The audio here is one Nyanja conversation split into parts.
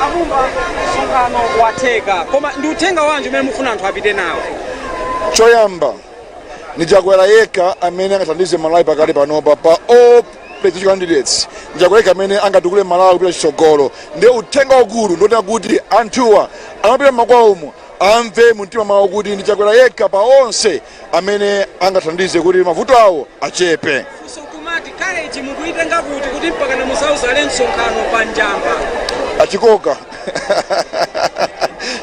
Amumba msonkhano wateka koma ndi uthenga wanji umene mufuna anthu apite nawo. Choyamba ni chakwera yekha amene angathandize Malawi pakali panopa pa all presidential candidates. Chakwera yekha amene angatukule Malawi kupita chitsogolo. Ndi uthenga wakulu ndoti kuti anthuwa amapita makwawo amve mumtima mwawo kuti ndi chakwera yekha pa onse amene angathandize kuti mavuto awo achepe. Kumati courage mukuitenga kuti mpaka na musauzale msonkhano pa Njamba. Achikoka.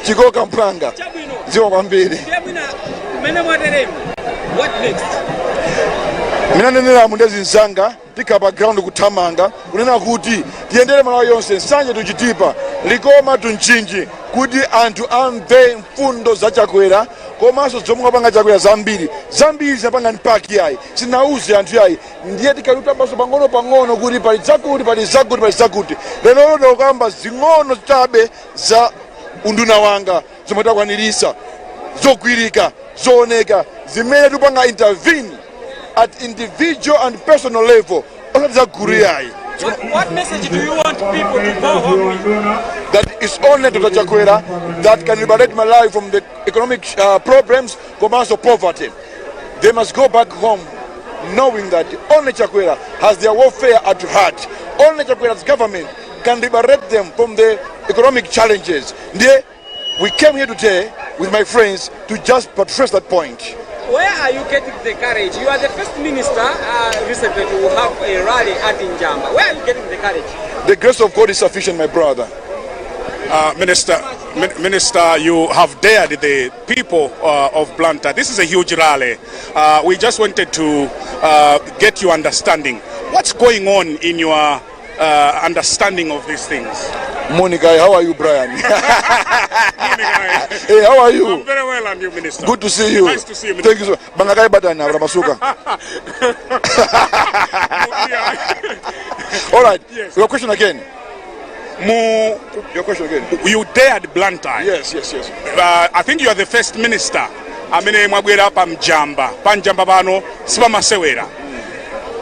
Chikoka mpanga. Ziwa kwambiri. What next? Mina nenera mundezi nzanga tika background kuthamanga kunena kuti tiyendere Malawi yonse nsanje tuchitipa likoma tunchinji kuti anthu amve mfundo za chakwera komanso zomwe apanga chakwera zambiri zinapanga mpaki yayi sinauze anthu yayi ndiye tikalutambaso pang'ono kuti pali zakuti lero ndokamba zing'ono chabe za unduna wanga zomwe takwanirisa zogwirika zooneka zimene tupanga intervene at individual and personal level. What message do you want people to go home with? That is only to the Chakwera that can liberate Malawi from the economic problems, also poverty. They must go back home knowing that only Chakwera has their welfare at heart. Only Chakwera's government can liberate them from the economic challenges. We came here today with my friends to just buttress that point. Where are you getting the courage? You are the first minister recently to have a rally at Njamba. Where are you getting the courage? The grace of God is sufficient, my brother. Minister, you have dared the people of Blantyre. This is a huge rally. We just wanted to get your understanding. What's going on in your understanding of these things? Monica, how are you, Brian? Hey, how are you? I'm very well, and you, Minister. Good to see you. Nice to see you, Minister. Thank you so much. Bangakai Badana, Ramasuka. All right. Yes. Your question again. Your question again. You dared Blantyre. Yes. I think you are the first minister. Amene mwabwera pa Mjamba. Pa Njamba bano sipa masewera.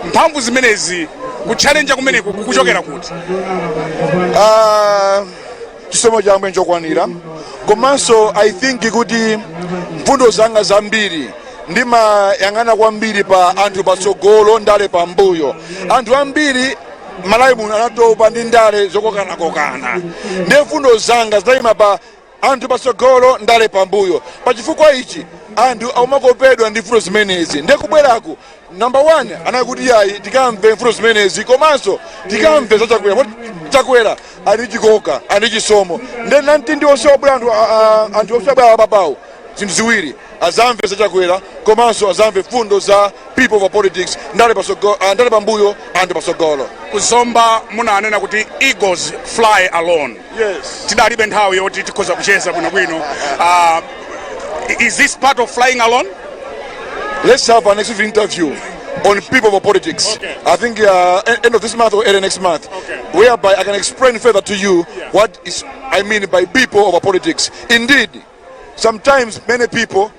Mphamvu zimenezi kuchallenge kumene kuchokera kuti. Chisomo jambo nchokwanira. Komanso I think kuti mfundo zanga zambiri ndima yangana kwambiri pa anthu patsogolo ndale pambuyo. Anthu ambiri Malawi muno anatopa ndi ndale zokokana. Ndi mfundo zanga zayima pa anthu patsogolo ndale pambuyo. Pa chifukwa ichi anthu aumakopedwa ndi mfundo zimenezi. Ndi kubwerako number 1 anakuti yayi tikamve mfundo zimenezi komanso tikamve za chakwera ali chikoka ali chisomo ndi onse obwera anthu onse abwera ababawo zinthu ziwiri azamve za chakwera komanso azamve fundo za people of politics ndale pambuyo anthu pasogolo. Kuzomba munanena kuti eagles fly alone. Yes. Tidalibe nthawi yoti tikhoza kucheza bwino. Is this part of flying alone? Let's have an exclusive interview on people of politics. Okay. I think end of this month or early next month, whereby I can explain further to you what I mean by people of politics. Indeed, sometimes many people,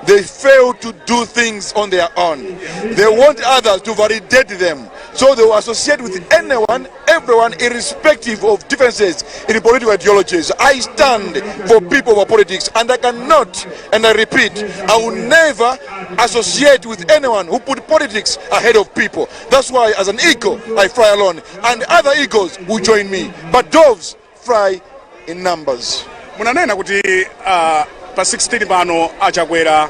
they fail to do things on their own. They want others to validate them. So they will associate with anyone, everyone, irrespective of differences in political ideologies. I stand for people of politics, and I cannot, and I repeat, I will never associate with anyone who put politics ahead of people. That's why, as an eagle, I fly alone, and other eagles will join me. But doves fly in numbers. Munanena kuti pa 16 pano achakwera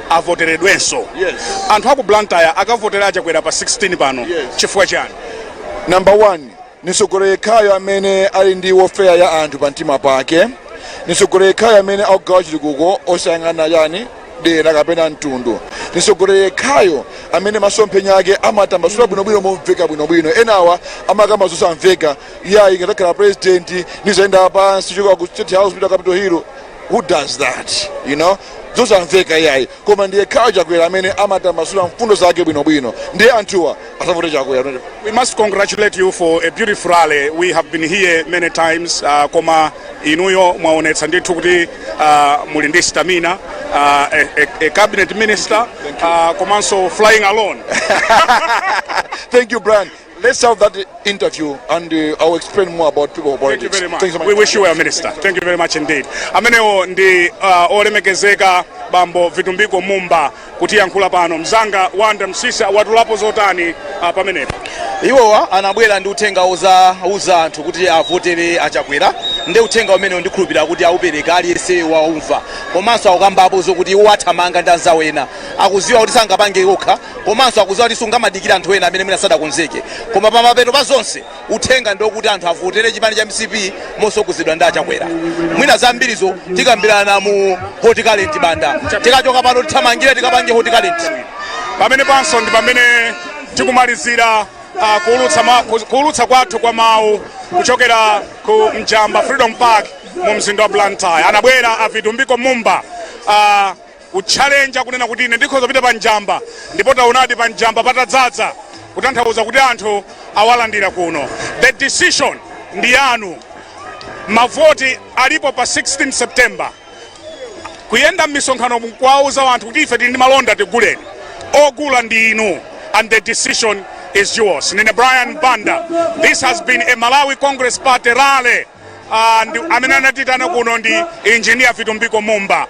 avoteredwenso. Yes. Anthu aku Blantyre akavotera achakwera pa 16 pano. Yes. Chifukwa chani? Number 1, nisogolekayo amene ali ndi welfare ya anthu pa mtima pake. Nisogolekayo amene akugawa chitukuko osayang'ana yani dera kapena mtundu. Nisogolekayo amene masomphenya ake amatambasula bwinobwino momveka bwinobwino. Enawa amakamba zosamveka. Yayi ngatakhala president nizayenda pansi choka ku State House pita Capitol Hill. Who does that? You know? Zosamveka yayi. Koma ndiye khayo chakwera amene amatambasula mfundo zake bwinobwino. Ndiye anthuwa asavote chakwera. We must congratulate you for a beautiful rally. We have been here many times. Koma inuyo mwaonetsa ndithu kuti muli ndi stamina. A cabinet minister. Komanso flying alone. Thank you, Brian. let's have that interview and I'll explain more about people politics. Thank you very much. Thank you so much. We wish you well, Minister. Thank you very much indeed. Amenewo ndi olemekezeka bambo Vitumbiko Mumba kuti yankhula pano mzanga wanda msisa watulapo zotani pamenepo. Iwowa anabwera ndi uthenga uza anthu kuti avotere achakwera ndi uthenga umene ndikhulupirira kuti aupereka aliyense waumva komanso akukambapo zokuti iwo athamanga ndi anzawo ena akuziwa kuti sangapange okha komanso akuziwa kuti sungamadikira anthu ena amene mwina sadakonzeke koma pamapeto pa zonse uthenga ndokuti anthu avotere chipani cha MCP mosogozedwa ndi achakwera mwina zambirizo tikambirana mu Kuti Kuli banda tikachoka pano tithamangire tikapange Kuti Kuli pamene panso ndi pamene tikumalizira kuulutsa kwathu kwa mawu kuchokera ku Mjamba Freedom Park mu mzinda wa Blantyre. Anabwera a Vitumbiko Mumba kuchallenge kunena kuti ine ndikhoza pita pa Mjamba ndipo taonadi pa Mjamba patadzaza kutanthauza kuti anthu awalandira kuno. The decision ndi yanu. Mavoti alipo pa 16 September. Kuyenda m'misonkhano kwauza anthu kuti ife tili ndi malonda tiguleni. Ogula ndi inu and the decision is yours. Nene Brian Banda. This has been a Malawi Congress Party rally. And amenana titana kuno ndi engineer Vitumbiko Mumba.